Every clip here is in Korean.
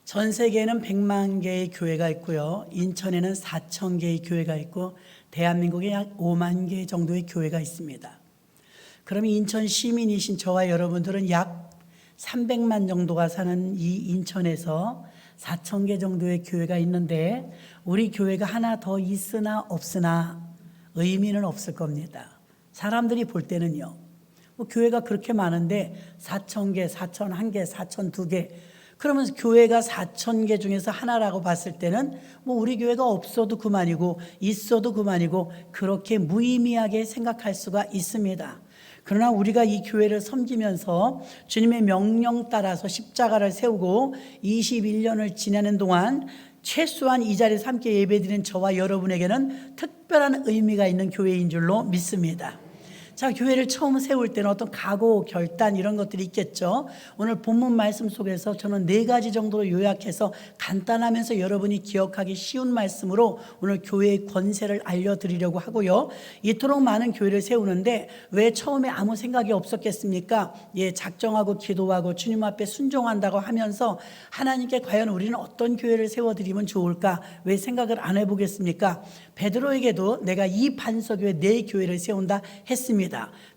전 세계에는 100만 개의 교회가 있고요. 인천에는 4천 개의 교회가 있고 대한민국에 약 5만 개 정도의 교회가 있습니다. 그러면 인천 시민이신 저와 여러분들은 약 300만 정도가 사는 이 인천에서 4천 개 정도의 교회가 있는데 우리 교회가 하나 더 있으나 없으나 의미는 없을 겁니다. 사람들이 볼 때는요. 교회가 그렇게 많은데 4천 개, 4,001개, 4,002개 그러면 교회가 4천 개 중에서 하나라고 봤을 때는 우리 교회가 없어도 그만이고 있어도 그만이고 그렇게 무의미하게 생각할 수가 있습니다. 그러나 우리가 이 교회를 섬기면서 주님의 명령 따라서 십자가를 세우고 21년을 지내는 동안 최소한 이 자리에서 함께 예배드리는 저와 여러분에게는 특별한 의미가 있는 교회인 줄로 믿습니다. 자, 교회를 처음 세울 때는 어떤 각오, 결단 이런 것들이 있겠죠. 오늘 본문 말씀 속에서 저는 4가지 정도로 요약해서 간단하면서 여러분이 기억하기 쉬운 말씀으로 오늘 교회의 권세를 알려드리려고 하고요. 이토록 많은 교회를 세우는데 왜 처음에 아무 생각이 없었겠습니까? 작정하고 기도하고 주님 앞에 순종한다고 하면서 하나님께 과연 우리는 어떤 교회를 세워드리면 좋을까? 왜 생각을 안 해보겠습니까? 베드로에게도 내가 이 반석 위에 내 교회를 세운다 했습니다.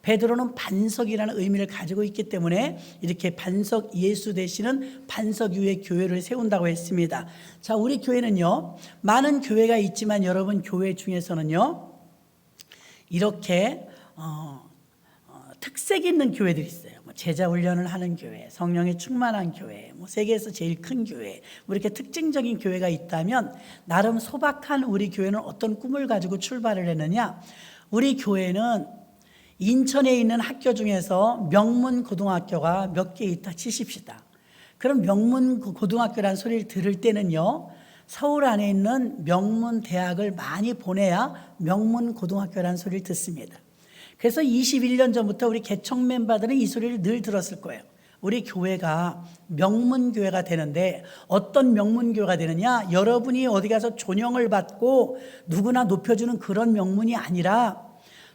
베드로는 반석이라는 의미를 가지고 있기 때문에 이렇게 반석 예수 되시는 반석 위에 교회를 세운다고 했습니다. 자, 우리 교회는요, 많은 교회가 있지만 여러분 교회 중에서는요, 이렇게 특색 있는 교회들이 있어요. 제자 훈련을 하는 교회, 성령에 충만한 교회, 세계에서 제일 큰 교회, 이렇게 특징적인 교회가 있다면 나름 소박한 우리 교회는 어떤 꿈을 가지고 출발을 했느냐? 우리 교회는 인천에 있는 학교 중에서 명문 고등학교가 몇 개 있다 치십시다. 그럼 명문 고등학교라는 소리를 들을 때는요, 서울 안에 있는 명문 대학을 많이 보내야 명문 고등학교라는 소리를 듣습니다. 그래서 21년 전부터 우리 개척 멤버들은 이 소리를 늘 들었을 거예요. 우리 교회가 명문교회가 되는데 어떤 명문교회가 되느냐? 여러분이 어디 가서 존영을 받고 누구나 높여주는 그런 명문이 아니라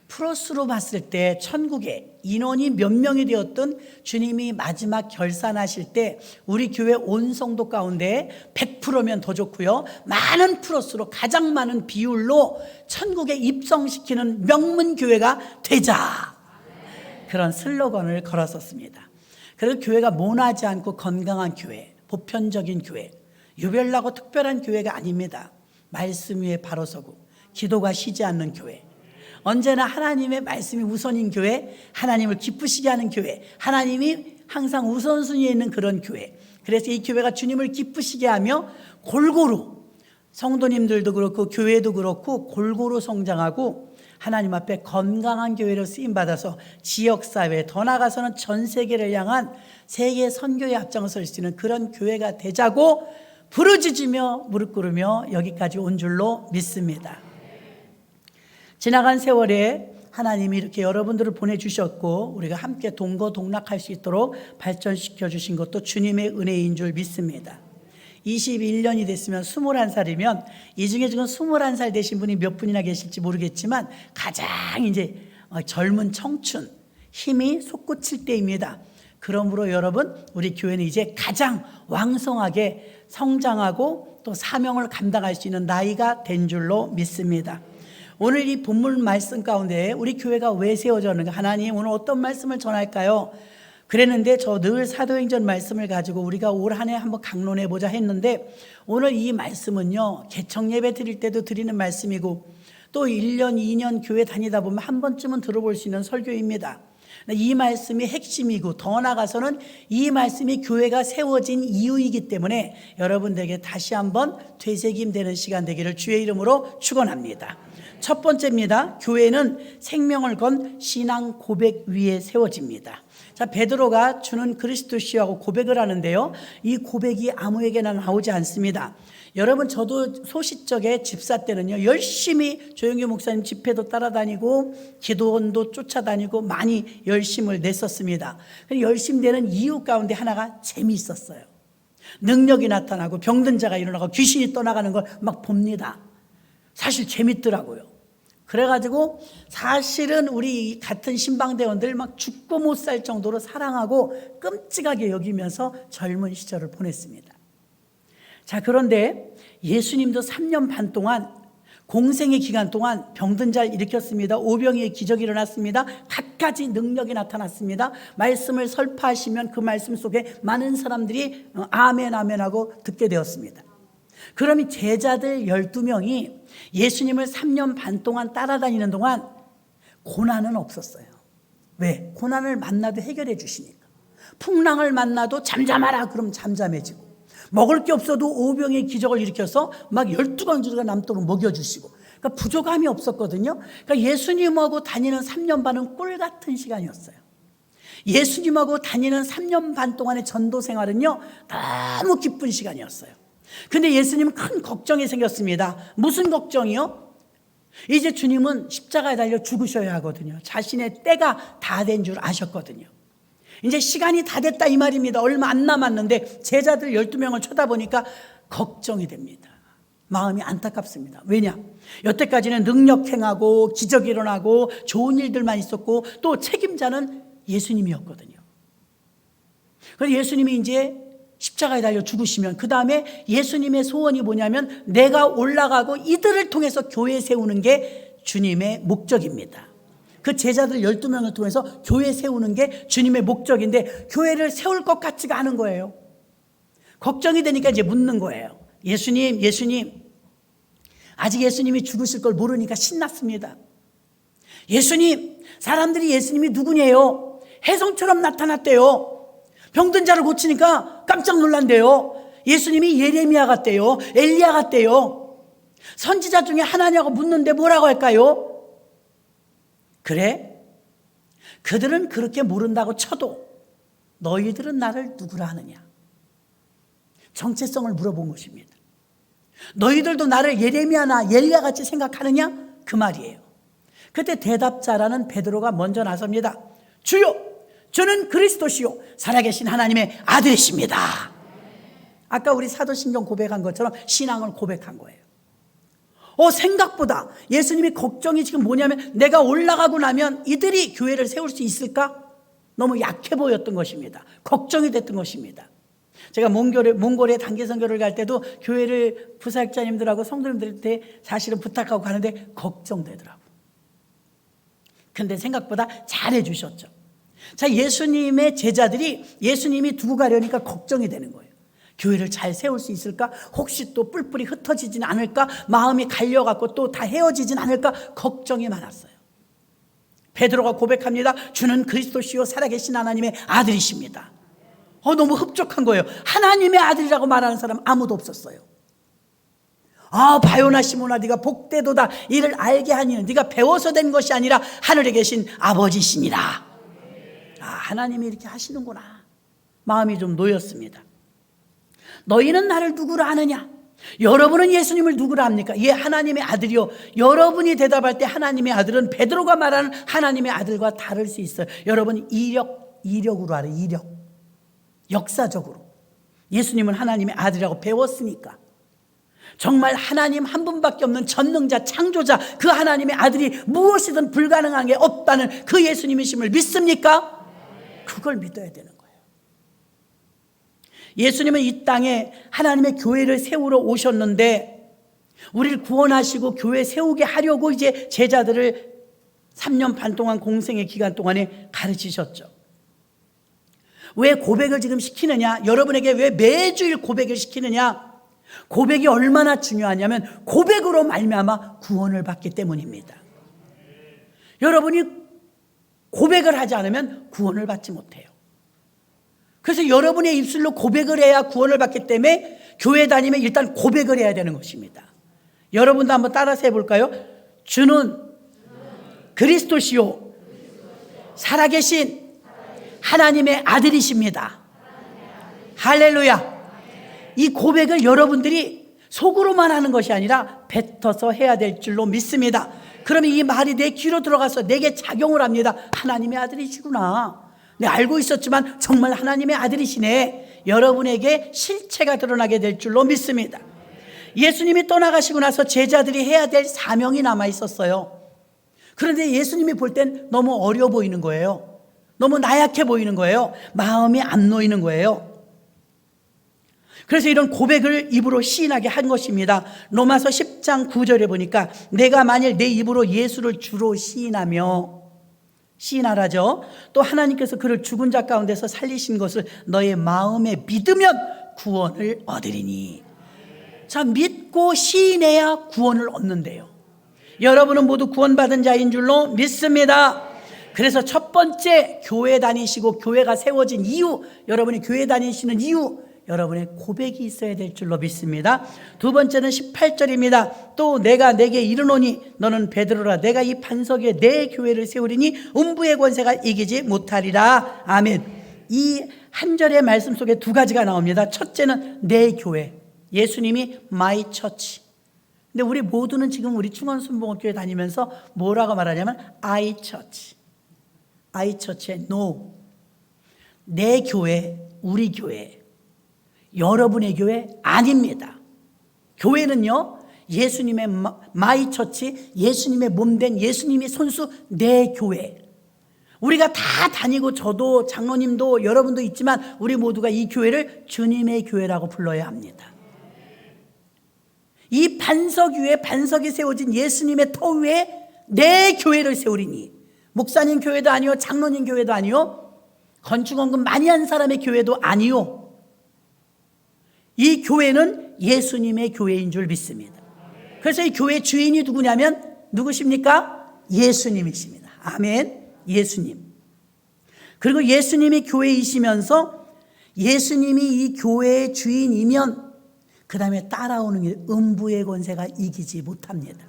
프로스로 봤을 때 천국에 인원이 몇 명이 되었든 주님이 마지막 결산하실 때 우리 교회 온 성도 가운데 100%면 더 좋고요, 많은 프로스로 가장 많은 비율로 천국에 입성시키는 명문교회가 되자, 그런 슬로건을 걸었었습니다. 그래서 교회가 모나지 않고 건강한 교회, 보편적인 교회, 유별나고 특별한 교회가 아닙니다. 말씀 위에 바로 서고 기도가 쉬지 않는 교회, 언제나 하나님의 말씀이 우선인 교회, 하나님을 기쁘시게 하는 교회, 하나님이 항상 우선순위에 있는 그런 교회. 그래서 이 교회가 주님을 기쁘시게 하며 골고루 성도님들도 그렇고 교회도 그렇고 골고루 성장하고 하나님 앞에 건강한 교회로 쓰임받아서 지역사회, 더 나아가서는 전 세계를 향한 세계 선교에 앞장설 수 있는 그런 교회가 되자고 부르짖으며 무릎 꿇으며 여기까지 온 줄로 믿습니다. 지나간 세월에 하나님이 이렇게 여러분들을 보내주셨고 우리가 함께 동거동락할 수 있도록 발전시켜 주신 것도 주님의 은혜인 줄 믿습니다. 21년이 됐으면 21살이면 이 중에 지금 21살 되신 분이 몇 분이나 계실지 모르겠지만 가장 이제 젊은 청춘, 힘이 솟구칠 때입니다. 그러므로 여러분, 우리 교회는 이제 가장 왕성하게 성장하고 또 사명을 감당할 수 있는 나이가 된 줄로 믿습니다. 오늘 이 본문 말씀 가운데 우리 교회가 왜 세워졌는가? 하나님 오늘 어떤 말씀을 전할까요? 그랬는데 저 늘 사도행전 말씀을 가지고 우리가 올 한 해 한번 강론해 보자 했는데 오늘 이 말씀은요, 개척 예배 드릴 때도 드리는 말씀이고 또 1년 2년 교회 다니다 보면 한 번쯤은 들어볼 수 있는 설교입니다. 이 말씀이 핵심이고 더 나아가서는 이 말씀이 교회가 세워진 이유이기 때문에 여러분들에게 다시 한번 되새김되는 시간 되기를 주의 이름으로 축원합니다. 첫 번째입니다. 교회는 생명을 건 신앙 고백 위에 세워집니다. 자, 베드로가 주는 그리스도시하고 고백을 하는데요, 이 고백이 아무에게나 나오지 않습니다. 여러분, 저도 소시적에 집사 때는요, 열심히 조영규 목사님 집회도 따라다니고 기도원도 쫓아다니고 많이 열심을 냈었습니다. 열심 되는 이유 가운데 하나가 재미있었어요. 능력이 나타나고 병든 자가 일어나고 귀신이 떠나가는 걸 막 봅니다. 사실 재밌더라고요. 그래가지고 사실은 우리 같은 신방대원들 막 죽고 못 살 정도로 사랑하고 끔찍하게 여기면서 젊은 시절을 보냈습니다. 자, 그런데 예수님도 3년 반 동안 공생의 기간 동안 병든 자를 일으켰습니다. 오병이의 기적이 일어났습니다. 갖가지 능력이 나타났습니다. 말씀을 설파하시면 그 말씀 속에 많은 사람들이 아멘 아멘 하고 듣게 되었습니다. 그러면 제자들 12명이 예수님을 3년 반 동안 따라다니는 동안 고난은 없었어요. 왜? 고난을 만나도 해결해 주시니까. 풍랑을 만나도 잠잠하라 그럼 잠잠해지고, 먹을 게 없어도 오병의 기적을 일으켜서 막 12광주가 남도록 먹여주시고, 그러니까 부족함이 없었거든요. 그러니까 예수님하고 다니는 3년 반은 꿀 같은 시간이었어요. 예수님하고 다니는 3년 반 동안의 전도 생활은요, 너무 기쁜 시간이었어요. 근데 예수님은 큰 걱정이 생겼습니다. 무슨 걱정이요? 이제 주님은 십자가에 달려 죽으셔야 하거든요. 자신의 때가 다 된 줄 아셨거든요. 이제 시간이 다 됐다 이 말입니다. 얼마 안 남았는데 제자들 12명을 쳐다보니까 걱정이 됩니다. 마음이 안타깝습니다. 왜냐? 여태까지는 능력 행하고 기적이 일어나고 좋은 일들만 있었고 또 책임자는 예수님이었거든요. 그래서 예수님이 이제 십자가에 달려 죽으시면 그 다음에 예수님의 소원이 뭐냐면 내가 올라가고 이들을 통해서 교회 세우는 게 주님의 목적입니다. 그 제자들 12명을 통해서 교회 세우는 게 주님의 목적인데 교회를 세울 것 같지가 않은 거예요. 걱정이 되니까 이제 묻는 거예요. 예수님 아직 예수님이 죽으실 걸 모르니까 신났습니다. 예수님, 사람들이 예수님이 누구냐요? 혜성처럼 나타났대요. 병든 자를 고치니까 깜짝 놀란대요. 예수님이 예레미야 같대요. 엘리야 같대요. 선지자 중에 하나냐고 묻는데 뭐라고 할까요? 그래? 그들은 그렇게 모른다고 쳐도 너희들은 나를 누구라 하느냐? 정체성을 물어본 것입니다. 너희들도 나를 예레미야나 엘리야 같이 생각하느냐? 그 말이에요. 그때 대답자라는 베드로가 먼저 나섭니다. 주여, 저는 그리스도시요 살아계신 하나님의 아들이십니다. 아까 우리 사도신경 고백한 것처럼 신앙을 고백한 거예요. 생각보다 예수님이 걱정이 지금 뭐냐면 내가 올라가고 나면 이들이 교회를 세울 수 있을까? 너무 약해 보였던 것입니다. 걱정이 됐던 것입니다. 제가 몽골에 단기 선교를 갈 때도 교회를 부사역자님들하고 성도님들한테 사실은 부탁하고 가는데 걱정되더라고요. 근데 생각보다 잘해 주셨죠. 자, 예수님의 제자들이 예수님이 두고 가려니까 걱정이 되는 거예요. 교회를 잘 세울 수 있을까? 혹시 또 뿔뿔이 흩어지진 않을까? 마음이 갈려갖고 또 다 헤어지진 않을까? 걱정이 많았어요. 베드로가 고백합니다. 주는 그리스도시요 살아계신 하나님의 아들이십니다. 너무 흡족한 거예요. 하나님의 아들이라고 말하는 사람 아무도 없었어요. 바요나 시모나 네가 복되도다. 이를 알게 하니는 네가 배워서 된 것이 아니라 하늘에 계신 아버지시니라. 하나님이 이렇게 하시는구나. 마음이 좀 놓였습니다. 너희는 나를 누구라 하느냐? 여러분은 예수님을 누구라 합니까? 예, 하나님의 아들이요. 여러분이 대답할 때 하나님의 아들은 베드로가 말하는 하나님의 아들과 다를 수 있어요. 여러분 이력으로 알아요. 이력. 역사적으로 예수님은 하나님의 아들이라고 배웠으니까. 정말 하나님 한 분밖에 없는 전능자 창조자 그 하나님의 아들이 무엇이든 불가능한 게 없다는 그 예수님이심을 믿습니까? 그걸 믿어야 되는 거예요. 예수님은 이 땅에 하나님의 교회를 세우러 오셨는데 우리를 구원하시고 교회 세우게 하려고 이제 제자들을 3년 반 동안 공생의 기간 동안에 가르치셨죠. 왜 고백을 지금 시키느냐? 여러분에게 왜 매주일 고백을 시키느냐? 고백이 얼마나 중요하냐면 고백으로 말미암아 구원을 받기 때문입니다. 여러분이 고백을 하지 않으면 구원을 받지 못해요. 그래서 여러분의 입술로 고백을 해야 구원을 받기 때문에 교회 다니면 일단 고백을 해야 되는 것입니다. 여러분도 한번 따라서 해볼까요? 주는 그리스도시요 살아계신 하나님의 아들이십니다. 할렐루야. 이 고백을 여러분들이 속으로만 하는 것이 아니라 뱉어서 해야 될 줄로 믿습니다. 그러면 이 말이 내 귀로 들어가서 내게 작용을 합니다. 하나님의 아들이시구나. 네, 알고 있었지만 정말 하나님의 아들이시네. 여러분에게 실체가 드러나게 될 줄로 믿습니다. 예수님이 떠나가시고 나서 제자들이 해야 될 사명이 남아 있었어요. 그런데 예수님이 볼 땐 너무 어려 보이는 거예요. 너무 나약해 보이는 거예요. 마음이 안 놓이는 거예요. 그래서 이런 고백을 입으로 시인하게 한 것입니다. 로마서 10장 9절에 보니까 내가 만일 내 입으로 예수를 주로 시인하라죠. 또 하나님께서 그를 죽은 자 가운데서 살리신 것을 너의 마음에 믿으면 구원을 얻으리니. 자, 믿고 시인해야 구원을 얻는데요. 여러분은 모두 구원받은 자인 줄로 믿습니다. 그래서 첫 번째, 교회 다니시고 교회가 세워진 이유, 여러분이 교회 다니시는 이유, 여러분의 고백이 있어야 될 줄로 믿습니다. 두 번째는 18절입니다. 또 내가 내게 이르노니 너는 베드로라. 내가 이 반석 위에 내 교회를 세우리니 음부의 권세가 이기지 못하리라. 아멘. 이 한 절의 말씀 속에 두 가지가 나옵니다. 첫째는 내 교회. 예수님이 my church. 근데 우리 모두는 지금 우리 충원순복음교회 다니면서 뭐라고 말하냐면 I church. I church의 no. 내 교회, 우리 교회. 여러분의 교회 아닙니다. 교회는요, 예수님의 마이 처치, 예수님의 몸된 예수님이 손수 내 교회. 우리가 다 다니고 저도 장로님도 여러분도 있지만 우리 모두가 이 교회를 주님의 교회라고 불러야 합니다. 이 반석 위에 반석이 세워진 예수님의 터 위에 내 교회를 세우리니. 목사님 교회도 아니요, 장로님 교회도 아니요, 건축원금 많이 한 사람의 교회도 아니요. 이 교회는 예수님의 교회인 줄 믿습니다. 그래서 이 교회 주인이 누구냐면 누구십니까? 예수님이십니다. 아멘. 예수님. 그리고 예수님이 교회이시면서 예수님이 이 교회의 주인이면 그 다음에 따라오는 게 음부의 권세가 이기지 못합니다.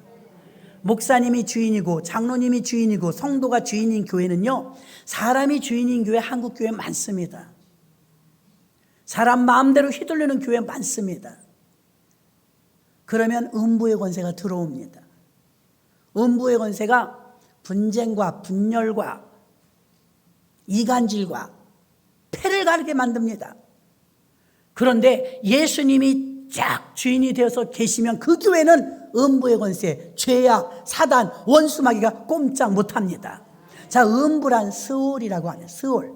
목사님이 주인이고 장로님이 주인이고 성도가 주인인 교회는요, 사람이 주인인 교회, 한국 교회 많습니다. 사람 마음대로 휘둘리는 교회 많습니다. 그러면 음부의 권세가 들어옵니다. 음부의 권세가 분쟁과 분열과 이간질과 패를 가르게 만듭니다. 그런데 예수님이 쫙 주인이 되어서 계시면 그 교회는 음부의 권세, 죄악, 사단, 원수마귀가 꼼짝 못합니다. 자, 음부란 스올이라고 하네요. 스올.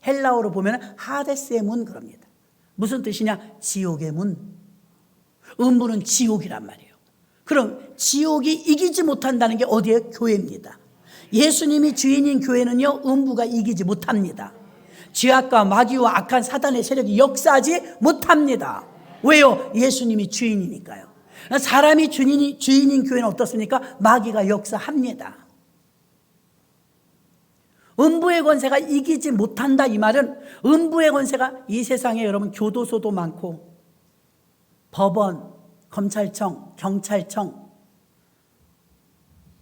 헬라어로 보면 하데스의 문 그럽니다. 무슨 뜻이냐? 지옥의 문. 음부는 지옥이란 말이에요. 그럼 지옥이 이기지 못한다는 게 어디에? 교회입니다. 예수님이 주인인 교회는요, 음부가 이기지 못합니다. 죄악과 마귀와 악한 사단의 세력이 역사하지 못합니다. 왜요? 예수님이 주인이니까요. 사람이 주인인 교회는 어떻습니까? 마귀가 역사합니다. 음부의 권세가 이기지 못한다, 이 말은 음부의 권세가 이 세상에 여러분 교도소도 많고 법원, 검찰청, 경찰청,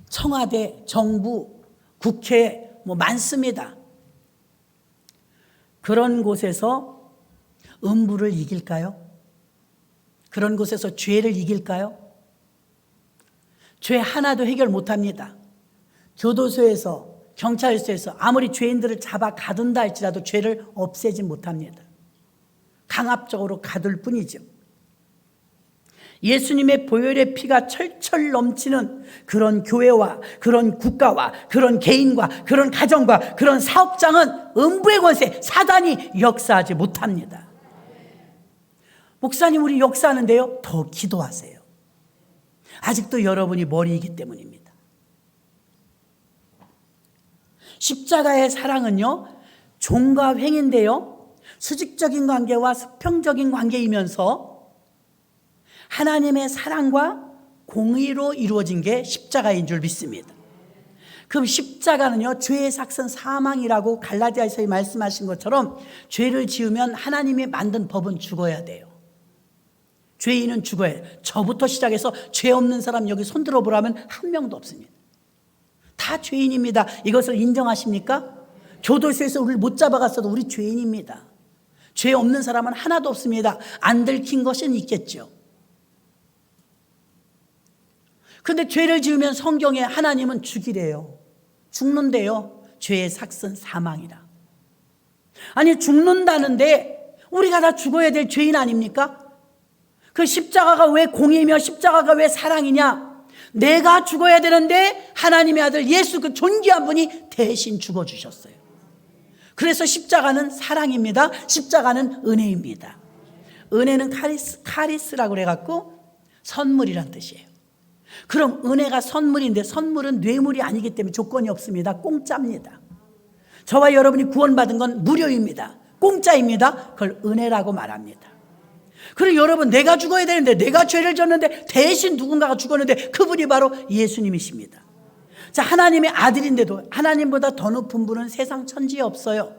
청와대, 정부, 국회 많습니다. 그런 곳에서 음부를 이길까요? 그런 곳에서 죄를 이길까요? 죄 하나도 해결 못합니다. 교도소에서, 경찰서에서 아무리 죄인들을 잡아 가둔다 할지라도 죄를 없애지 못합니다. 강압적으로 가둘 뿐이죠. 예수님의 보혈의 피가 철철 넘치는 그런 교회와 그런 국가와 그런 개인과 그런 가정과 그런 사업장은 음부의 권세, 사단이 역사하지 못합니다. 목사님, 우리 역사하는데요, 더 기도하세요. 아직도 여러분이 머리이기 때문입니다. 십자가의 사랑은요, 종과 횡인데요, 수직적인 관계와 수평적인 관계이면서 하나님의 사랑과 공의로 이루어진 게 십자가인 줄 믿습니다. 그럼 십자가는요, 죄의 삭은 사망이라고 갈라디아서에 말씀하신 것처럼 죄를 지으면 하나님이 만든 법은 죽어야 돼요. 죄인은 죽어야 해요. 저부터 시작해서 죄 없는 사람 여기 손들어 보라면 한 명도 없습니다. 다 죄인입니다. 이것을 인정하십니까? 교도소에서 우리를 못 잡아갔어도 우리 죄인입니다. 죄 없는 사람은 하나도 없습니다. 안 들킨 것은 있겠죠. 그런데 죄를 지으면 성경에 하나님은 죽이래요. 죽는데요, 죄의 삭은 사망이라. 아니, 죽는다는데 우리가 다 죽어야 될 죄인 아닙니까? 그 십자가가 왜 공의며 십자가가 왜 사랑이냐? 내가 죽어야 되는데 하나님의 아들 예수, 그 존귀한 분이 대신 죽어주셨어요. 그래서 십자가는 사랑입니다. 십자가는 은혜입니다. 은혜는 카리스라고 그래갖고 선물이란 뜻이에요. 그럼 은혜가 선물인데 선물은 뇌물이 아니기 때문에 조건이 없습니다. 공짜입니다. 저와 여러분이 구원받은 건 무료입니다. 공짜입니다. 그걸 은혜라고 말합니다. 그리고 여러분, 내가 죽어야 되는데, 내가 죄를 졌는데 대신 누군가가 죽었는데 그분이 바로 예수님이십니다. 자, 하나님의 아들인데도 하나님보다 더 높은 분은 세상 천지에 없어요.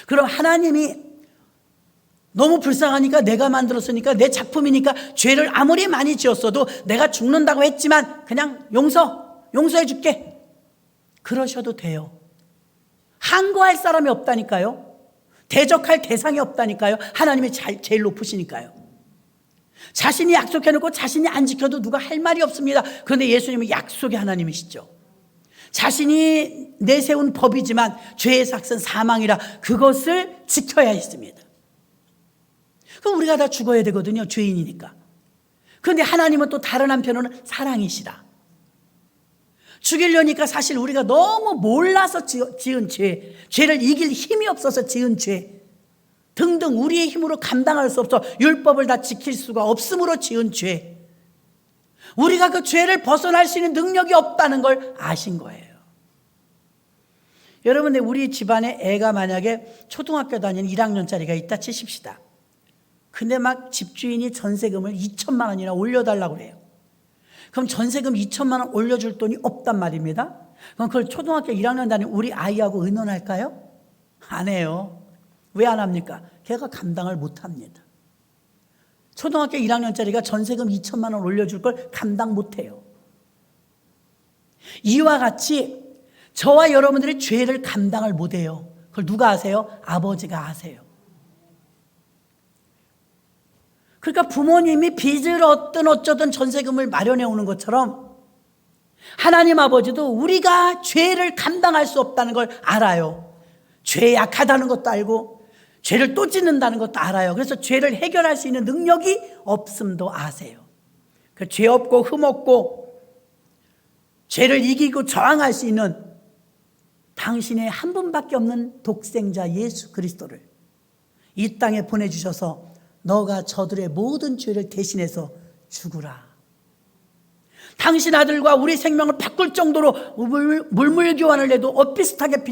그럼 하나님이 너무 불쌍하니까, 내가 만들었으니까, 내 작품이니까 죄를 아무리 많이 지었어도 내가 죽는다고 했지만 그냥 용서해 줄게, 그러셔도 돼요. 항거할 사람이 없다니까요. 대적할 대상이 없다니까요. 하나님이 제일 높으시니까요. 자신이 약속해놓고 자신이 안 지켜도 누가 할 말이 없습니다. 그런데 예수님은 약속의 하나님이시죠. 자신이 내세운 법이지만 죄의 삭은 사망이라 그것을 지켜야 했습니다. 그럼 우리가 다 죽어야 되거든요. 죄인이니까. 그런데 하나님은 또 다른 한편으로는 사랑이시라. 죽이려니까 사실 우리가 너무 몰라서 지은 죄를 이길 힘이 없어서 지은 죄 등등, 우리의 힘으로 감당할 수 없어 율법을 다 지킬 수가 없음으로 지은 죄, 우리가 그 죄를 벗어날 수 있는 능력이 없다는 걸 아신 거예요. 여러분, 우리 집안에 애가 만약에 초등학교 다니는 1학년짜리가 있다 치십시다. 근데 막 집주인이 전세금을 2천만 원이나 올려달라고 그래요. 그럼 전세금 2천만 원 올려줄 돈이 없단 말입니다. 그럼 그걸 초등학교 1학년 다니는 우리 아이하고 의논할까요? 안 해요. 왜 안 합니까? 걔가 감당을 못 합니다. 초등학교 1학년짜리가 전세금 2천만 원 올려줄 걸 감당 못 해요. 이와 같이 저와 여러분들의 죄를 감당을 못 해요. 그걸 누가 아세요? 아버지가 아세요. 그러니까 부모님이 빚을 어쩌든 전세금을 마련해 오는 것처럼 하나님 아버지도 우리가 죄를 감당할 수 없다는 걸 알아요. 죄에 약하다는 것도 알고 죄를 또 짓는다는 것도 알아요. 그래서 죄를 해결할 수 있는 능력이 없음도 아세요. 그 죄 없고 흠 없고 죄를 이기고 저항할 수 있는 당신의 한 분밖에 없는 독생자 예수 그리스도를 이 땅에 보내주셔서 너가 저들의 모든 죄를 대신해서 죽으라. 당신 아들과 우리 생명을 바꿀 정도로 물물교환을 해도 엇비슷하게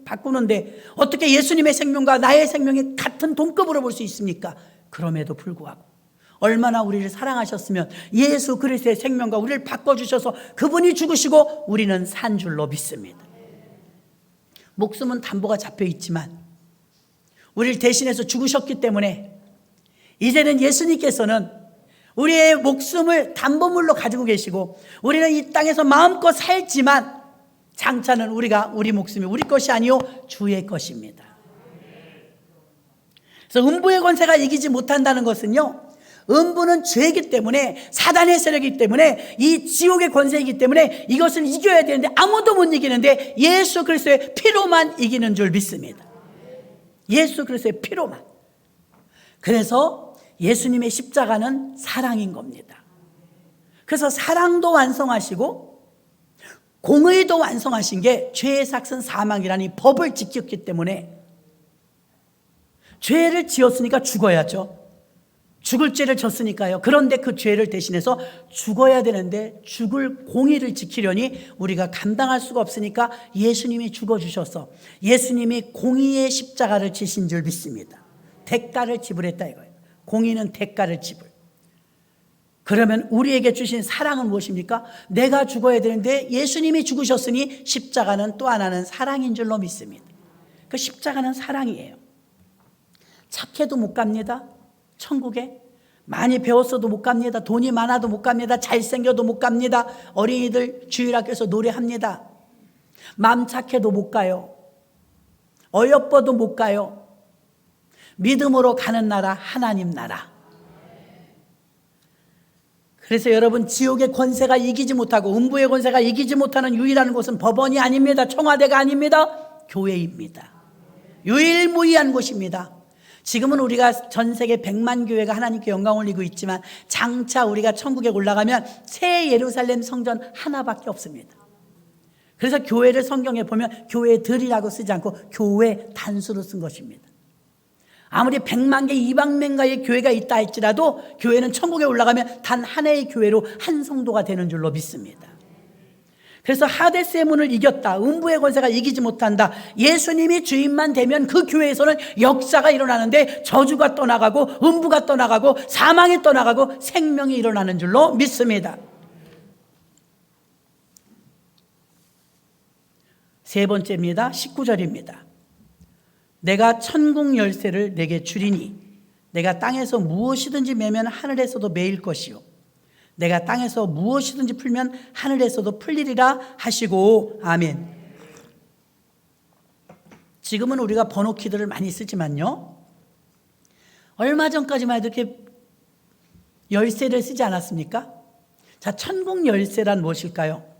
바꾸는데 어떻게 예수님의 생명과 나의 생명이 같은 동급으로 볼 수 있습니까? 그럼에도 불구하고 얼마나 우리를 사랑하셨으면 예수 그리스도의 생명과 우리를 바꿔주셔서 그분이 죽으시고 우리는 산 줄로 믿습니다. 목숨은 담보가 잡혀 있지만 우리를 대신해서 죽으셨기 때문에 이제는 예수님께서는 우리의 목숨을 담보물로 가지고 계시고 우리는 이 땅에서 마음껏 살지만 장차는 우리 목숨이 우리 것이 아니요 주의 것입니다. 그래서 음부의 권세가 이기지 못한다는 것은요, 음부는 죄이기 때문에, 사단의 세력이기 때문에, 이 지옥의 권세이기 때문에 이것을 이겨야 되는데 아무도 못 이기는데 예수 그리스도의 피로만 이기는 줄 믿습니다. 예수 그리스도의 피로만. 그래서 예수님의 십자가는 사랑인 겁니다. 그래서 사랑도 완성하시고 공의도 완성하신 게 죄의 삭은 사망이라니 법을 지켰기 때문에 죄를 지었으니까 죽어야죠. 죽을 죄를 졌으니까요. 그런데 그 죄를 대신해서 죽어야 되는데 죽을 공의를 지키려니 우리가 감당할 수가 없으니까 예수님이 죽어주셔서 예수님이 공의의 십자가를 지신 줄 믿습니다. 대가를 지불했다 이거예요. 공의는 대가를 지불. 그러면 우리에게 주신 사랑은 무엇입니까? 내가 죽어야 되는데 예수님이 죽으셨으니 십자가는 또 하나는 사랑인 줄로 믿습니다. 그 십자가는 사랑이에요. 착해도 못 갑니다. 천국에 많이 배웠어도 못 갑니다. 돈이 많아도 못 갑니다. 잘생겨도 못 갑니다. 어린이들 주일학교에서 노래합니다. 마음 착해도 못 가요. 어여뻐도 못 가요. 믿음으로 가는 나라, 하나님 나라. 그래서 여러분, 지옥의 권세가 이기지 못하고 음부의 권세가 이기지 못하는 유일한 곳은 법원이 아닙니다. 청와대가 아닙니다. 교회입니다. 유일무이한 곳입니다. 지금은 우리가 전 세계 100만 교회가 하나님께 영광 올리고 있지만 장차 우리가 천국에 올라가면 새 예루살렘 성전 하나밖에 없습니다. 그래서 교회를 성경에 보면 교회들이라고 쓰지 않고 교회 단수로 쓴 것입니다. 아무리 100만 개, 200만 개의 교회가 있다 할지라도 교회는 천국에 올라가면 단 하나의 교회로 한 성도가 되는 줄로 믿습니다. 그래서 하데스의 문을 이겼다, 음부의 권세가 이기지 못한다, 예수님이 주인만 되면 그 교회에서는 역사가 일어나는데 저주가 떠나가고 음부가 떠나가고 사망이 떠나가고 생명이 일어나는 줄로 믿습니다. 세 번째입니다. 19절입니다. 내가 천국 열쇠를 내게 주리니 내가 땅에서 무엇이든지 매면 하늘에서도 매일 것이요 내가 땅에서 무엇이든지 풀면 하늘에서도 풀리리라 하시고. 아멘. 지금은 우리가 번호키들을 많이 쓰지만요, 얼마 전까지만 해도 이렇게 열쇠를 쓰지 않았습니까? 자, 천국 열쇠란 무엇일까요?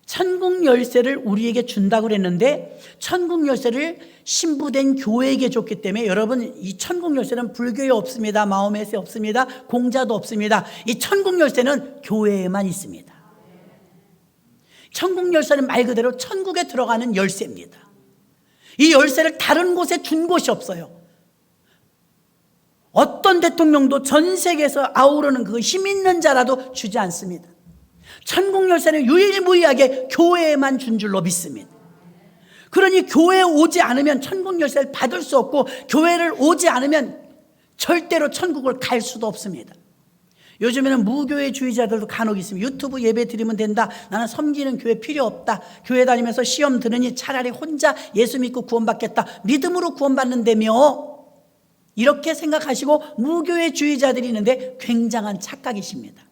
천국 열쇠를 우리에게 준다고 그랬는데 천국 열쇠를 신부된 교회에게 줬기 때문에 여러분, 이 천국 열쇠는 불교에 없습니다. 마호메스에 없습니다. 공자도 없습니다. 이 천국 열쇠는 교회에만 있습니다. 천국 열쇠는 말 그대로 천국에 들어가는 열쇠입니다. 이 열쇠를 다른 곳에 준 곳이 없어요. 어떤 대통령도 전 세계에서 아우르는 그 힘 있는 자라도 주지 않습니다. 천국 열쇠는 유일무이하게 교회에만 준 줄로 믿습니다. 그러니 교회에 오지 않으면 천국 열쇠를 받을 수 없고 교회를 오지 않으면 절대로 천국을 갈 수도 없습니다. 요즘에는 무교회주의자들도 간혹 있습니다. 유튜브 예배 드리면 된다, 나는 섬기는 교회 필요 없다, 교회 다니면서 시험 들으니 차라리 혼자 예수 믿고 구원받겠다, 믿음으로 구원받는다며 이렇게 생각하시고 무교회주의자들이 있는데 굉장한 착각이십니다.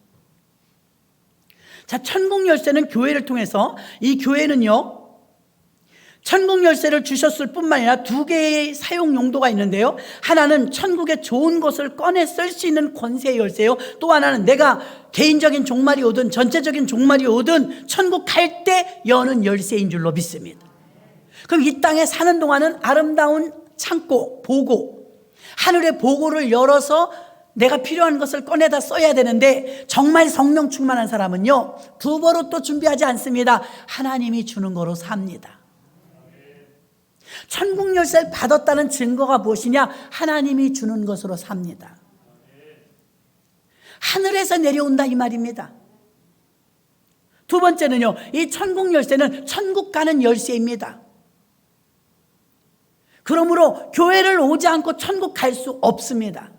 자, 천국 열쇠는 교회를 통해서, 이 교회는요 천국 열쇠를 주셨을 뿐만 아니라 두 개의 사용 용도가 있는데요, 하나는 천국의 좋은 것을 꺼내 쓸 수 있는 권세의 열쇠요, 또 하나는 내가 개인적인 종말이 오든 전체적인 종말이 오든 천국 갈 때 여는 열쇠인 줄로 믿습니다. 그럼 이 땅에 사는 동안은 아름다운 창고, 보고, 하늘의 보고를 열어서 내가 필요한 것을 꺼내다 써야 되는데, 정말 성령 충만한 사람은요 부버로 또 준비하지 않습니다. 하나님이 주는 거로 삽니다. 천국 열쇠를 받았다는 증거가 무엇이냐? 하나님이 주는 것으로 삽니다. 하늘에서 내려온다 이 말입니다. 두 번째는요, 이 천국 열쇠는 천국 가는 열쇠입니다. 그러므로 교회를 오지 않고 천국 갈 수 없습니다.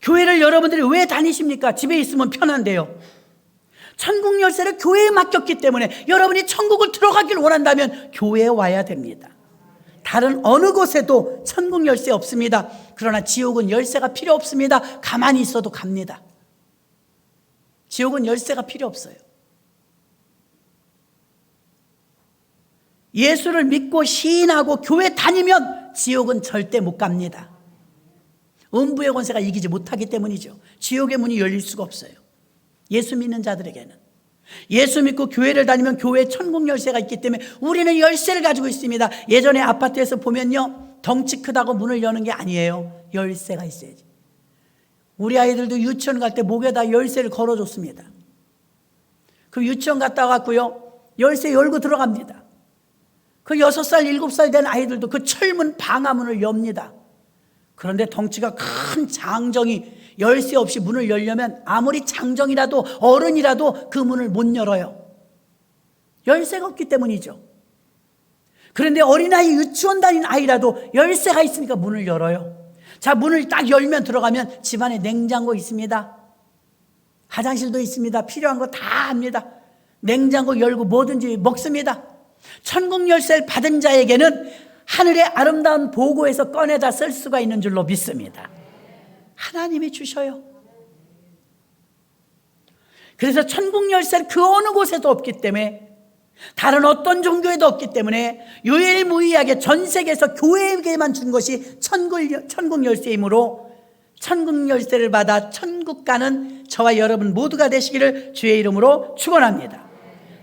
교회를 여러분들이 왜 다니십니까? 집에 있으면 편한데요. 천국 열쇠를 교회에 맡겼기 때문에 여러분이 천국을 들어가길 원한다면 교회에 와야 됩니다. 다른 어느 곳에도 천국 열쇠 없습니다. 그러나 지옥은 열쇠가 필요 없습니다. 가만히 있어도 갑니다. 지옥은 열쇠가 필요 없어요. 예수를 믿고 시인하고 교회 다니면 지옥은 절대 못 갑니다. 음부의 권세가 이기지 못하기 때문이죠. 지옥의 문이 열릴 수가 없어요. 예수 믿는 자들에게는. 예수 믿고 교회를 다니면 교회에 천국 열쇠가 있기 때문에 우리는 열쇠를 가지고 있습니다. 예전에 아파트에서 보면요, 덩치 크다고 문을 여는 게 아니에요. 열쇠가 있어야지. 우리 아이들도 유치원 갈 때 목에다 열쇠를 걸어줬습니다. 그 유치원 갔다 왔고요, 열쇠 열고 들어갑니다. 그 6살, 7살 된 아이들도 그 철문 방화문을 엽니다. 그런데 덩치가 큰 장정이 열쇠 없이 문을 열려면 아무리 장정이라도 어른이라도 그 문을 못 열어요. 열쇠가 없기 때문이죠. 그런데 어린아이 유치원 다니는 아이라도 열쇠가 있으니까 문을 열어요. 자, 문을 딱 열면 들어가면 집안에 냉장고 있습니다. 화장실도 있습니다. 필요한 거 다 합니다. 냉장고 열고 뭐든지 먹습니다. 천국 열쇠를 받은 자에게는 하늘의 아름다운 보고에서 꺼내다 쓸 수가 있는 줄로 믿습니다. 하나님이 주셔요. 그래서 천국 열쇠는 그 어느 곳에도 없기 때문에, 다른 어떤 종교에도 없기 때문에 유일무이하게 전 세계에서 교회에게만 준 것이 천국 열쇠이므로 천국 열쇠를 받아 천국 가는 저와 여러분 모두가 되시기를 주의 이름으로 축원합니다.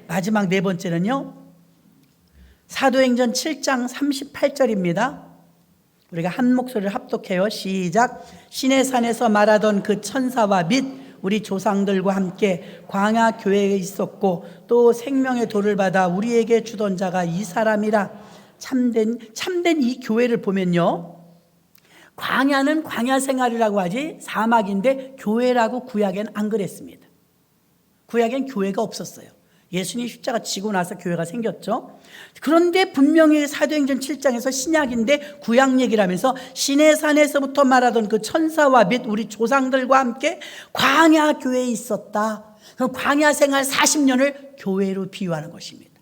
마지막 네 번째는요, 사도행전 7장 38절입니다. 우리가 한 목소리를 합독해요. 시작. 시내산에서 말하던 그 천사와 및 우리 조상들과 함께 광야 교회에 있었고 또 생명의 돌을 받아 우리에게 주던 자가 이 사람이라. 참된 이 교회를 보면요, 광야는 광야 생활이라고 하지 사막인데 교회라고 구약엔 안 그랬습니다. 구약엔 교회가 없었어요. 예수님 십자가 지고 나서 교회가 생겼죠. 그런데 분명히 사도행전 7장에서 신약인데 구약 얘기를 하면서 시내산에서부터 말하던 그 천사와 및 우리 조상들과 함께 광야 교회에 있었다. 그럼 광야 생활 40년을 교회로 비유하는 것입니다.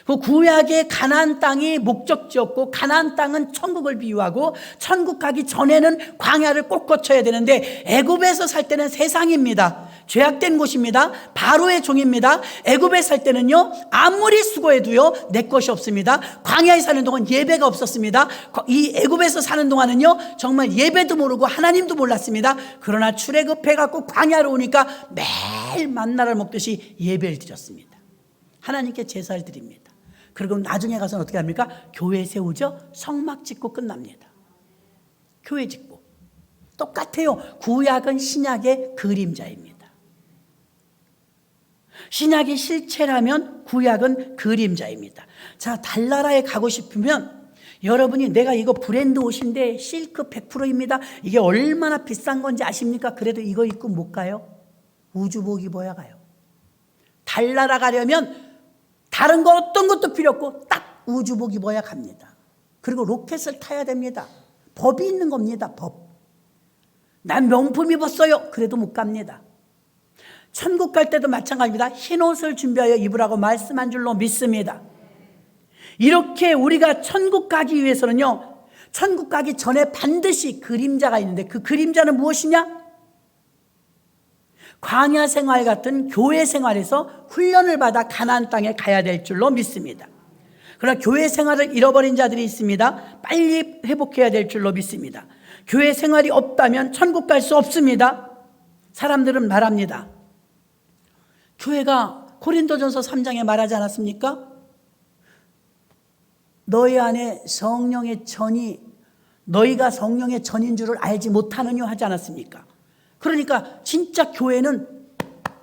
그 구약의 가나안 땅이 목적지였고 가나안 땅은 천국을 비유하고 천국 가기 전에는 광야를 꼭 거쳐야 되는데 애굽에서 살 때는 세상입니다. 죄악된 곳입니다. 바로의 종입니다. 애굽에 살 때는요, 아무리 수고해도요 내 것이 없습니다. 광야에 사는 동안 예배가 없었습니다. 이 애굽에서 사는 동안은요 정말 예배도 모르고 하나님도 몰랐습니다. 그러나 출애굽해갖고 광야로 오니까 매일 만나를 먹듯이 예배를 드렸습니다. 하나님께 제사를 드립니다. 그리고 나중에 가서는 어떻게 합니까? 교회 세우죠. 성막 짓고 끝납니다. 교회 짓고. 똑같아요. 구약은 신약의 그림자입니다. 신약이 실체라면 구약은 그림자입니다. 자, 달나라에 가고 싶으면 여러분이 내가 이거 브랜드 옷인데 실크 100%입니다. 이게 얼마나 비싼 건지 아십니까? 그래도 이거 입고 못 가요. 우주복 입어야 가요. 달나라 가려면 다른 거 어떤 것도 필요 없고 딱 우주복 입어야 갑니다. 그리고 로켓을 타야 됩니다. 법이 있는 겁니다. 법. 난 명품 입었어요. 그래도 못 갑니다. 천국 갈 때도 마찬가지입니다. 흰 옷을 준비하여 입으라고 말씀한 줄로 믿습니다. 이렇게 우리가 천국 가기 위해서는요, 천국 가기 전에 반드시 그림자가 있는데 그 그림자는 무엇이냐? 광야 생활 같은 교회 생활에서 훈련을 받아 가나안 땅에 가야 될 줄로 믿습니다. 그러나 교회 생활을 잃어버린 자들이 있습니다. 빨리 회복해야 될 줄로 믿습니다. 교회 생활이 없다면 천국 갈 수 없습니다. 사람들은 말합니다. 교회가 고린도전서 3장에 말하지 않았습니까? 너희 안에 성령의 전이 너희가 성령의 전인 줄을 알지 못하느냐 하지 않았습니까? 그러니까 진짜 교회는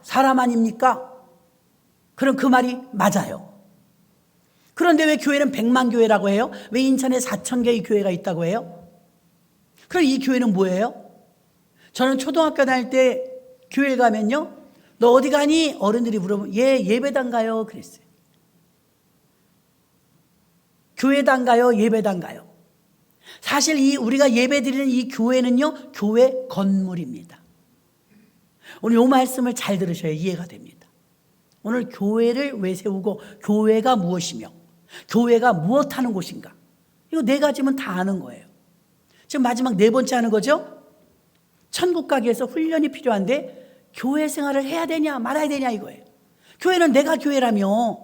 사람 아닙니까? 그럼 그 말이 맞아요. 그런데 왜 교회는 100만 교회라고 해요? 왜 인천에 4,000개의 교회가 있다고 해요? 그럼 이 교회는 뭐예요? 저는 초등학교 다닐 때 교회 가면요, 너 어디 가니? 어른들이 물어보면 예배당 가요 그랬어요. 교회당 가요? 예배당 가요? 사실 우리가 예배드리는 이 교회는요, 교회 건물입니다. 오늘 이 말씀을 잘 들으셔야 이해가 됩니다. 오늘 교회를 왜 세우고 교회가 무엇이며 교회가 무엇하는 곳인가, 이거 네 가지면 다 아는 거예요. 지금 마지막 네 번째 하는 거죠. 천국 가기 위해서 훈련이 필요한데 교회 생활을 해야 되냐 말아야 되냐 이거예요. 교회는 내가 교회라며.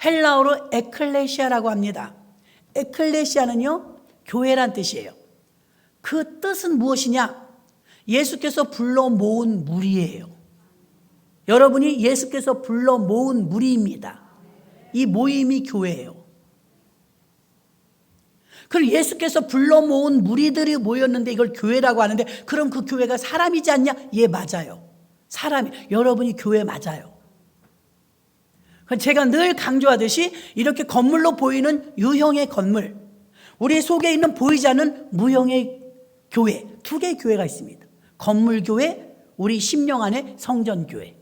헬라어로 에클레시아라고 합니다. 에클레시아는요, 교회란 뜻이에요. 그 뜻은 무엇이냐? 예수께서 불러 모은 무리예요. 여러분이 예수께서 불러 모은 무리입니다. 이 모임이 교회예요. 그럼 예수께서 불러 모은 무리들이 모였는데 이걸 교회라고 하는데, 그럼 그 교회가 사람이지 않냐? 예, 맞아요. 사람이, 여러분이 교회 맞아요. 제가 늘 강조하듯이 이렇게 건물로 보이는 유형의 건물, 우리 속에 있는 보이지 않는 무형의 교회, 두 개의 교회가 있습니다. 건물교회, 우리 심령 안에 성전교회.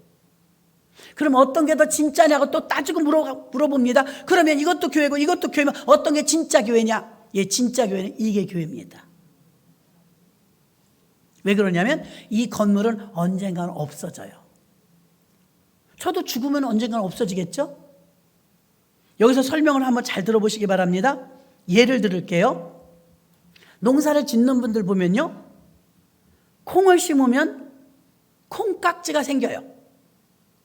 그럼 어떤 게 더 진짜냐고 또 따지고 물어봅니다. 그러면 이것도 교회고 이것도 교회면 어떤 게 진짜 교회냐? 예, 진짜 교회는 이게 교회입니다. 왜 그러냐면 이 건물은 언젠가는 없어져요. 저도 죽으면 언젠가는 없어지겠죠? 여기서 설명을 한번 잘 들어보시기 바랍니다. 예를 들을게요. 농사를 짓는 분들 보면요, 콩을 심으면 콩깍지가 생겨요.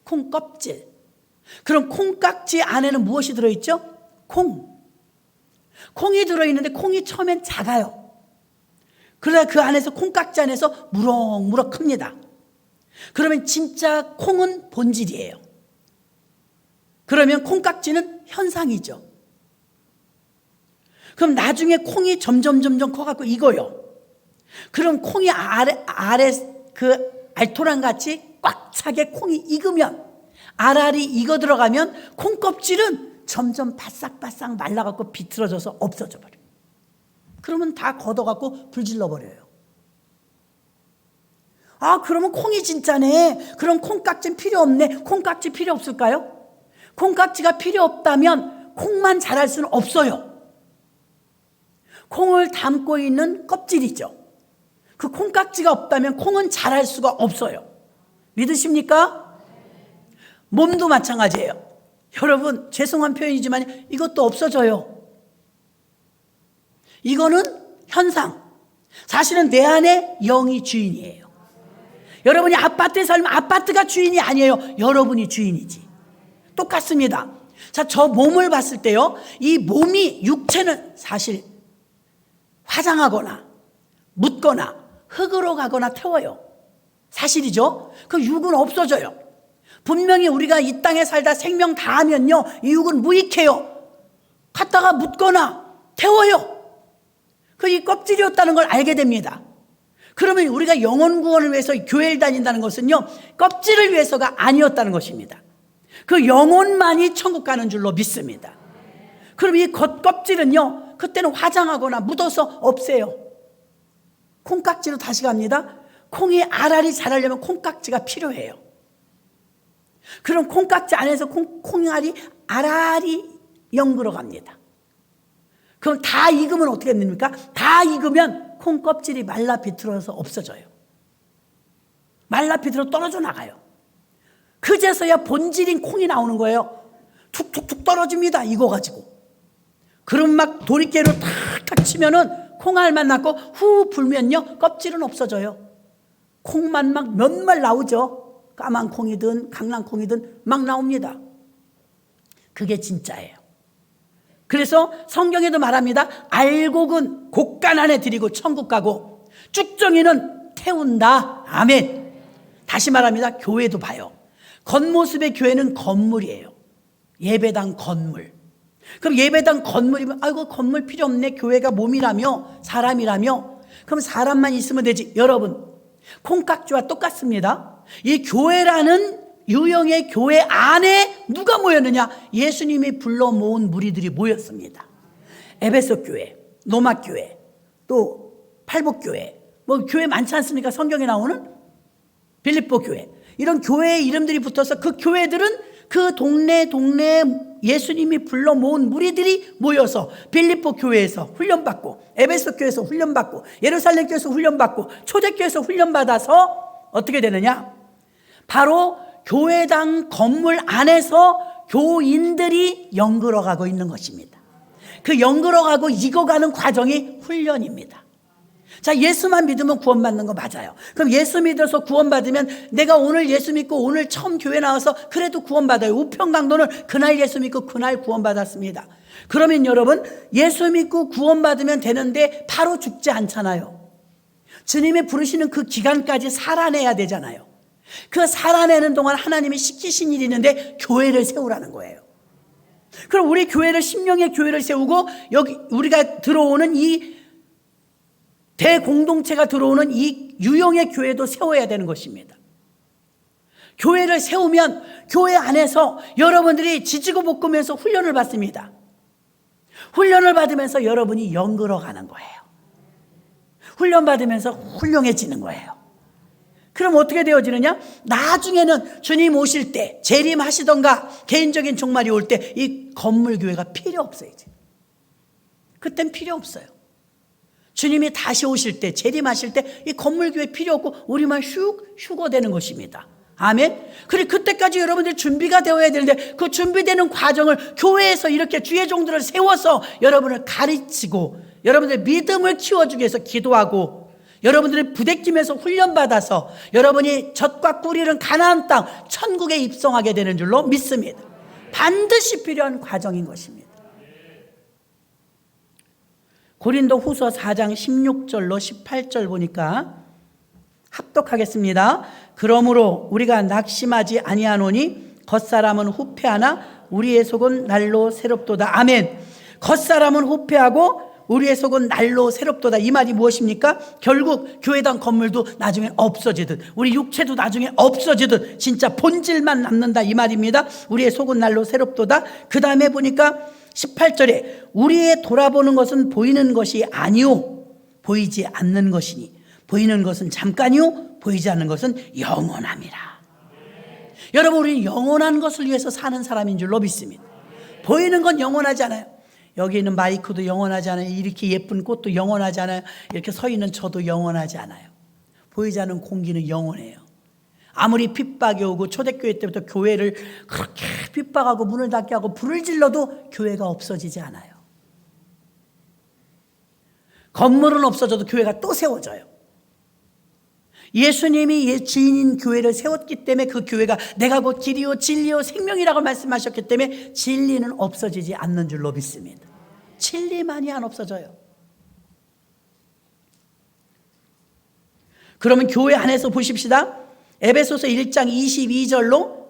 콩껍질. 그럼 콩깍지 안에는 무엇이 들어있죠? 콩이 들어있는데 콩이 처음엔 작아요. 그러다 그 안에서 콩깍지 안에서 무럭무럭 큽니다. 그러면 진짜 콩은 본질이에요. 그러면 콩깍지는 현상이죠. 그럼 나중에 콩이 점점 커갖고 익어요. 그럼 콩이 아래 그 알토란 같이 꽉 차게 콩이 익으면 알알이 익어 들어가면 콩껍질은 점점 바싹바싹 말라갖고 비틀어져서 없어져 버려요. 그러면 다 걷어갖고 불질러 버려요. 아, 그러면 콩이 진짜네. 그럼 콩깍지는 필요 없네. 콩깍지 필요 없을까요? 콩깍지가 필요 없다면 콩만 자랄 수는 없어요. 콩을 담고 있는 껍질이죠. 그 콩깍지가 없다면 콩은 자랄 수가 없어요. 믿으십니까? 몸도 마찬가지예요. 여러분, 죄송한 표현이지만 이것도 없어져요. 이거는 현상. 사실은 내 안에 영이 주인이에요. 여러분이 아파트에 살면 아파트가 주인이 아니에요. 여러분이 주인이지. 똑같습니다. 자, 저 몸을 봤을 때요, 이 몸이, 육체는 사실 화장하거나 묻거나 흙으로 가거나 태워요. 사실이죠. 그 육은 없어져요. 분명히 우리가 이 땅에 살다 생명 다하면요, 이 육은 무익해요. 갖다가 묻거나 태워요. 그 이 껍질이었다는 걸 알게 됩니다. 그러면 우리가 영혼 구원을 위해서 교회를 다닌다는 것은요, 껍질을 위해서가 아니었다는 것입니다. 그 영혼만이 천국 가는 줄로 믿습니다. 그럼 이 겉껍질은요, 그때는 화장하거나 묻어서 없애요. 콩깍지로 다시 갑니다. 콩이 알알이 자라려면 콩깍지가 필요해요. 그럼 콩깍지 안에서 콩알이 알알이 연그러 갑니다. 그럼 다 익으면 어떻게 됩니까? 다 익으면 콩껍질이 말라 비틀어서 없어져요. 말라 비틀어 떨어져 나가요. 그제서야 본질인 콩이 나오는 거예요. 툭툭툭 떨어집니다. 익어가지고. 그럼 막 도리깨로 탁탁 치면은 콩알만 났고 후 불면요, 껍질은 없어져요. 콩만 막 몇 말 나오죠. 까만 콩이든 강낭콩이든 막 나옵니다. 그게 진짜예요. 그래서 성경에도 말합니다. 알곡은 곡간 안에 들이고 천국 가고 쭉정이는 태운다. 아멘. 다시 말합니다. 교회도 봐요. 겉모습의 교회는 건물이에요. 예배당 건물. 그럼 예배당 건물이면 아이고 건물 필요 없네. 교회가 몸이라며 사람이라며. 그럼 사람만 있으면 되지. 여러분, 콩깍지와 똑같습니다. 이 교회라는 유형의 교회 안에 누가 모였느냐? 예수님이 불러 모은 무리들이 모였습니다. 에베소 교회, 로마 교회, 또 팔복 교회, 뭐 교회 많지 않습니까? 성경에 나오는 빌립보 교회, 이런 교회의 이름들이 붙어서 그 교회들은 그 동네 예수님이 불러 모은 무리들이 모여서 빌립보 교회에서 훈련받고, 에베소 교회에서 훈련받고, 예루살렘 교회에서 훈련받고, 초대교회에서 훈련받아서 어떻게 되느냐? 바로 교회당 건물 안에서 교인들이 연결어가고 있는 것입니다. 그 연결어가고 익어가는 과정이 훈련입니다. 자, 예수만 믿으면 구원받는 거 맞아요. 그럼 예수 믿어서 구원받으면 내가 오늘 예수 믿고 오늘 처음 교회 나와서 그래도 구원받아요. 우평강도는 그날 예수 믿고 그날 구원받았습니다. 그러면 여러분, 예수 믿고 구원받으면 되는데 바로 죽지 않잖아요. 주님이 부르시는 그 기간까지 살아내야 되잖아요. 그 살아내는 동안 하나님이 시키신 일이 있는데 교회를 세우라는 거예요. 그럼 우리 교회를, 심령의 교회를 세우고 여기 우리가 들어오는 이 대공동체가 들어오는 이 유형의 교회도 세워야 되는 것입니다. 교회를 세우면 교회 안에서 여러분들이 지지고 볶으면서 훈련을 받습니다. 훈련을 받으면서 여러분이 연결어 가는 거예요. 훈련 받으면서 훌륭해지는 거예요. 그럼 어떻게 되어지느냐? 나중에는 주님 오실 때, 재림하시던가 개인적인 종말이 올 때 이 건물교회가 필요 없어요. 이제. 그땐 필요 없어요. 주님이 다시 오실 때, 재림하실 때 이 건물교회 필요 없고 우리만 휴거되는 것입니다. 아멘. 그래, 그때까지 여러분들 준비가 되어야 되는데 그 준비되는 과정을 교회에서 이렇게 주의 종들을 세워서 여러분을 가르치고 여러분들 믿음을 키워주기 위해서 기도하고 여러분들이 부대끼면서 훈련받아서 여러분이 젖과 꿀 이른 가나안 땅 천국에 입성하게 되는 줄로 믿습니다. 반드시 필요한 과정인 것입니다. 고린도 후서 4장 16절로 18절 보니까 합독하겠습니다. 그러므로 우리가 낙심하지 아니하노니 겉사람은 후패하나 우리의 속은 날로 새롭도다. 아멘. 겉사람은 후패하고 우리의 속은 날로 새롭도다. 이 말이 무엇입니까? 결국 교회당 건물도 나중에 없어지듯, 우리 육체도 나중에 없어지듯 진짜 본질만 남는다, 이 말입니다. 우리의 속은 날로 새롭도다. 그 다음에 보니까 18절에 우리의 돌아보는 것은 보이는 것이 아니요 보이지 않는 것이니 보이는 것은 잠깐이요 보이지 않는 것은 영원함이라. 여러분, 우리는 영원한 것을 위해서 사는 사람인 줄로 믿습니다. 보이는 건 영원하지 않아요. 여기 있는 마이크도 영원하지 않아요. 이렇게 예쁜 꽃도 영원하지 않아요. 이렇게 서 있는 저도 영원하지 않아요. 보이지 않는 공기는 영원해요. 아무리 핍박이 오고 초대교회 때부터 교회를 그렇게 핍박하고 문을 닫게 하고 불을 질러도 교회가 없어지지 않아요. 건물은 없어져도 교회가 또 세워져요. 예수님이 주인인 교회를 세웠기 때문에 그 교회가 내가 곧 길이요 진리요 생명이라고 말씀하셨기 때문에 진리는 없어지지 않는 줄로 믿습니다. 진리만이 안 없어져요. 그러면 교회 안에서 보십시다. 에베소서 1장 22절로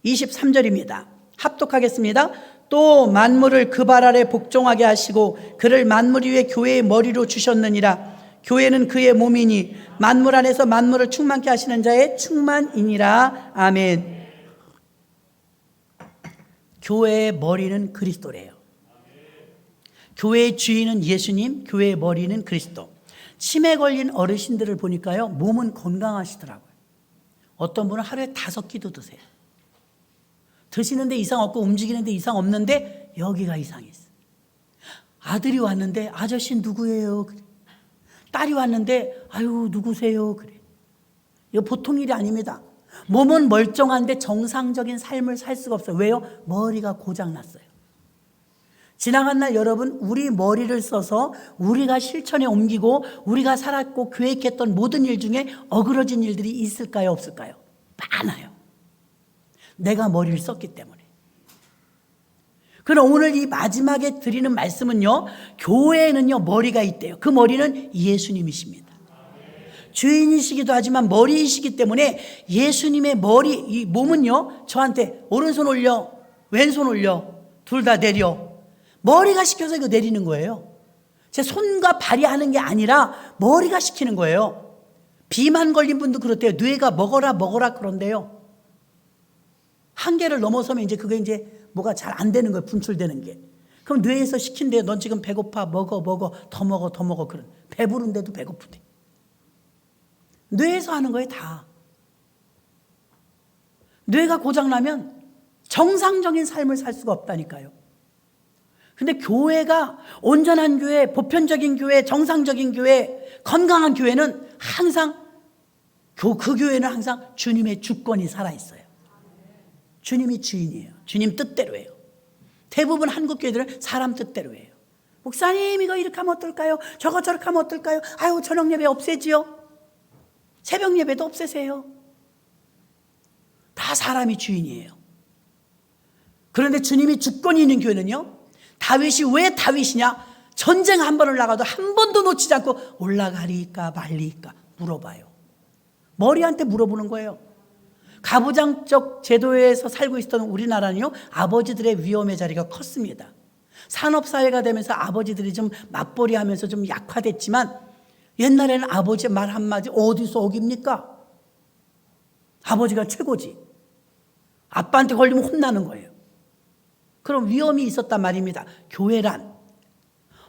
23절입니다. 합독하겠습니다. 또 만물을 그 발 아래 복종하게 하시고 그를 만물 위에 교회의 머리로 주셨느니라. 교회는 그의 몸이니 만물 안에서 만물을 충만케 하시는 자의 충만이니라. 아멘. 교회의 머리는 그리스도래요. 교회의 주인은 예수님, 교회의 머리는 그리스도. 치매 걸린 어르신들을 보니까요, 몸은 건강하시더라고요. 어떤 분은 하루에 5끼도 드세요. 드시는데 이상 없고 움직이는데 이상 없는데 여기가 이상했어요. 아들이 왔는데 아저씨 누구예요? 그래. 딸이 왔는데 아유 누구세요? 그래. 이거 보통 일이 아닙니다. 몸은 멀쩡한데 정상적인 삶을 살 수가 없어요. 왜요? 머리가 고장났어요. 지나간 날 여러분, 우리 머리를 써서 우리가 실천에 옮기고 우리가 살았고 계획했던 모든 일 중에 어그러진 일들이 있을까요? 없을까요? 많아요. 내가 머리를 썼기 때문에. 그럼 오늘 이 마지막에 드리는 말씀은요, 교회에는요 머리가 있대요. 그 머리는 예수님이십니다. 주인이시기도 하지만 머리이시기 때문에 예수님의 머리, 이 몸은요 저한테 오른손 올려, 왼손 올려, 둘 다 내려. 머리가 시켜서 이거 내리는 거예요. 제 손과 발이 하는 게 아니라 머리가 시키는 거예요. 비만 걸린 분도 그렇대요. 뇌가 먹어라 그런데요. 한계를 넘어서면 이제 그게 이제 뭐가 잘 안 되는 거예요. 분출되는 게. 그럼 뇌에서 시킨대요. 넌 지금 배고파. 먹어. 더 먹어. 그런. 배부른데도 배고프대. 뇌에서 하는 거예요, 다. 뇌가 고장나면 정상적인 삶을 살 수가 없다니까요. 근데 교회가 온전한 교회, 보편적인 교회, 정상적인 교회, 건강한 교회는 항상 그 교회는 항상 주님의 주권이 살아있어요. 주님이 주인이에요. 주님 뜻대로 해요. 대부분 한국 교회들은 사람 뜻대로 해요. 목사님 이거 이렇게 하면 어떨까요? 저거 저렇게 하면 어떨까요? 아유 저녁 예배 없애지요. 새벽 예배도 없애세요. 다 사람이 주인이에요. 그런데 주님이 주권이 있는 교회는요, 다윗이 왜 다윗이냐? 전쟁 한 번을 나가도 한 번도 놓치지 않고 올라가리까 말리까 물어봐요. 머리한테 물어보는 거예요. 가부장적 제도에서 살고 있었던 우리나라는요, 아버지들의 위험의 자리가 컸습니다. 산업사회가 되면서 아버지들이 좀 맞벌이 하면서 좀 약화됐지만 옛날에는 아버지 말 한마디 어디서 어깁니까? 아버지가 최고지. 아빠한테 걸리면 혼나는 거예요. 그런 위험이 있었단 말입니다. 교회란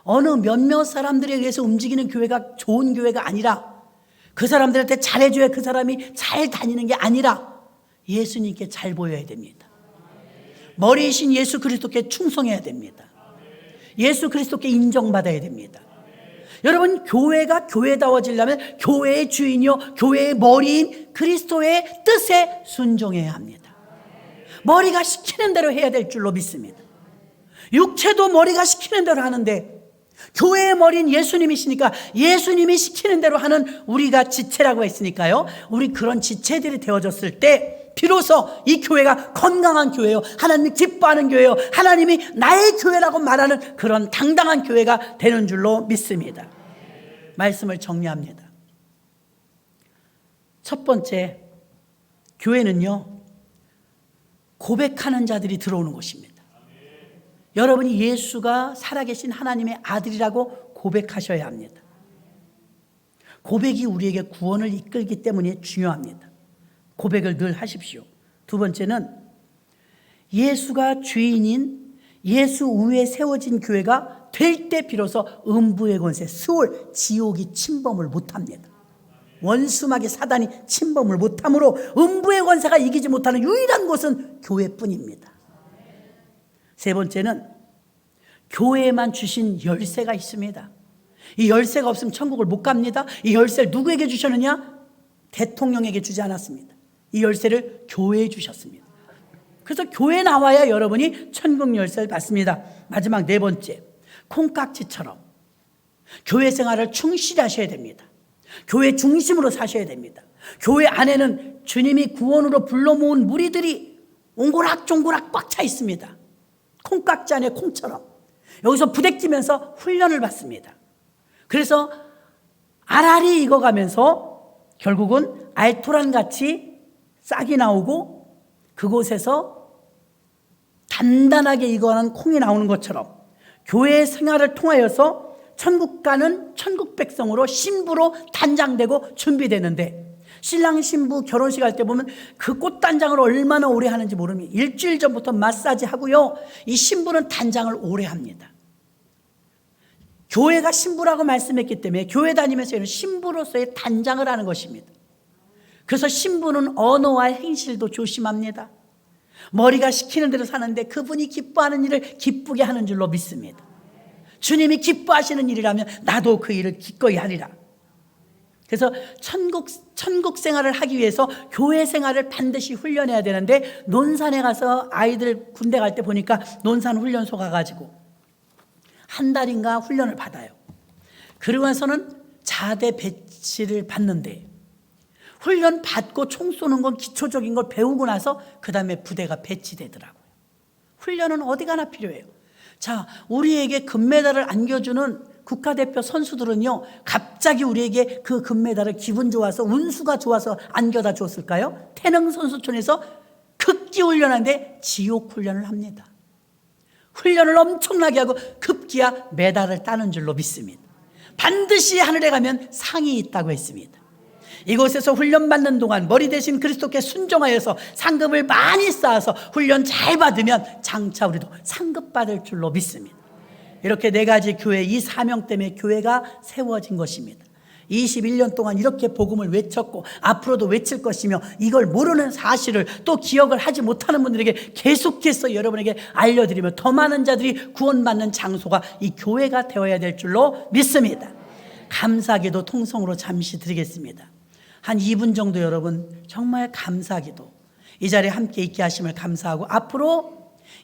어느 몇몇 사람들에 의해서 움직이는 교회가 좋은 교회가 아니라, 그 사람들한테 잘해줘야 그 사람이 잘 다니는 게 아니라 예수님께 잘 보여야 됩니다. 머리이신 예수 그리스도께 충성해야 됩니다. 예수 그리스도께 인정받아야 됩니다. 여러분, 교회가 교회다워지려면 교회의 주인이요 교회의 머리인 그리스도의 뜻에 순종해야 합니다. 머리가 시키는 대로 해야 될 줄로 믿습니다. 육체도 머리가 시키는 대로 하는데 교회의 머리인 예수님이시니까 예수님이 시키는 대로 하는 우리가 지체라고 했으니까요, 우리 그런 지체들이 되어졌을 때 비로소 이 교회가 건강한 교회요, 하나님이 기뻐하는 교회요, 하나님이 나의 교회라고 말하는 그런 당당한 교회가 되는 줄로 믿습니다. 말씀을 정리합니다. 첫 번째, 교회는요 고백하는 자들이 들어오는 곳입니다. 여러분이 예수가 살아계신 하나님의 아들이라고 고백하셔야 합니다. 고백이 우리에게 구원을 이끌기 때문에 중요합니다. 고백을 늘 하십시오. 두 번째는 예수가 주인인 예수 위에 세워진 교회가 될 때 비로소 음부의 권세, 스올, 지옥이 침범을 못합니다. 원수마귀 사단이 침범을 못하므로 음부의 권세가 이기지 못하는 유일한 곳은 교회뿐입니다. 세 번째는 교회에만 주신 열쇠가 있습니다. 이 열쇠가 없으면 천국을 못 갑니다. 이 열쇠를 누구에게 주셨느냐? 대통령에게 주지 않았습니다. 이 열쇠를 교회에 주셨습니다. 그래서 교회에 나와야 여러분이 천국 열쇠를 받습니다. 마지막 네 번째, 콩깍지처럼 교회 생활을 충실히 하셔야 됩니다. 교회 중심으로 사셔야 됩니다. 교회 안에는 주님이 구원으로 불러 모은 무리들이 옹고락종고락 꽉 차 있습니다. 콩깍지 안에 콩처럼 여기서 부대끼면서 훈련을 받습니다. 그래서 알알이 익어가면서 결국은 알토란같이 싹이 나오고 그곳에서 단단하게 익어가는 콩이 나오는 것처럼 교회 생활을 통하여서 천국 가는 천국 백성으로 신부로 단장되고 준비되는데, 신랑 신부 결혼식 할 때 보면 그 꽃단장을 얼마나 오래 하는지 모릅니다. 일주일 전부터 마사지 하고요, 이 신부는 단장을 오래 합니다. 교회가 신부라고 말씀했기 때문에 교회 다니면서 신부로서의 단장을 하는 것입니다. 그래서 신부는 언어와 행실도 조심합니다. 머리가 시키는 대로 사는데 그분이 기뻐하는 일을 기쁘게 하는 줄로 믿습니다. 주님이 기뻐하시는 일이라면 나도 그 일을 기꺼이 하리라. 그래서 천국 생활을 하기 위해서 교회 생활을 반드시 훈련해야 되는데, 논산에 가서 아이들 군대 갈 때 보니까 논산 훈련소 가가지고 한 달인가 훈련을 받아요. 그러고 나서는 자대 배치를 받는데, 훈련 받고 총 쏘는 건 기초적인 걸 배우고 나서 그 다음에 부대가 배치되더라고요. 훈련은 어디 가나 필요해요. 자, 우리에게 금메달을 안겨주는 국가대표 선수들은요, 갑자기 우리에게 그 금메달을 기분 좋아서 운수가 좋아서 안겨다 줬을까요? 태릉 선수촌에서 극기 훈련하는데 지옥 훈련을 합니다. 훈련을 엄청나게 하고 급기야 메달을 따는 줄로 믿습니다. 반드시 하늘에 가면 상이 있다고 했습니다. 이곳에서 훈련받는 동안 머리 대신 그리스도께 순종하여서 상급을 많이 쌓아서 훈련 잘 받으면 장차 우리도 상급 받을 줄로 믿습니다. 이렇게 네 가지 교회, 이 사명 때문에 교회가 세워진 것입니다. 21년 동안 이렇게 복음을 외쳤고 앞으로도 외칠 것이며, 이걸 모르는 사실을 또 기억을 하지 못하는 분들에게 계속해서 여러분에게 알려드리며 더 많은 자들이 구원받는 장소가 이 교회가 되어야 될 줄로 믿습니다. 감사기도 통성으로 잠시 드리겠습니다. 한 2분 정도 여러분 정말 감사기도 이 자리에 함께 있게 하심을 감사하고, 앞으로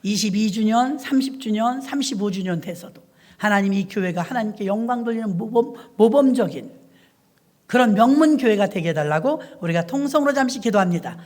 22주년, 30주년, 35주년 돼서도 하나님이 이 교회가 하나님께 영광 돌리는 모범적인 그런 명문교회가 되게 해달라고 우리가 통성으로 잠시 기도합니다.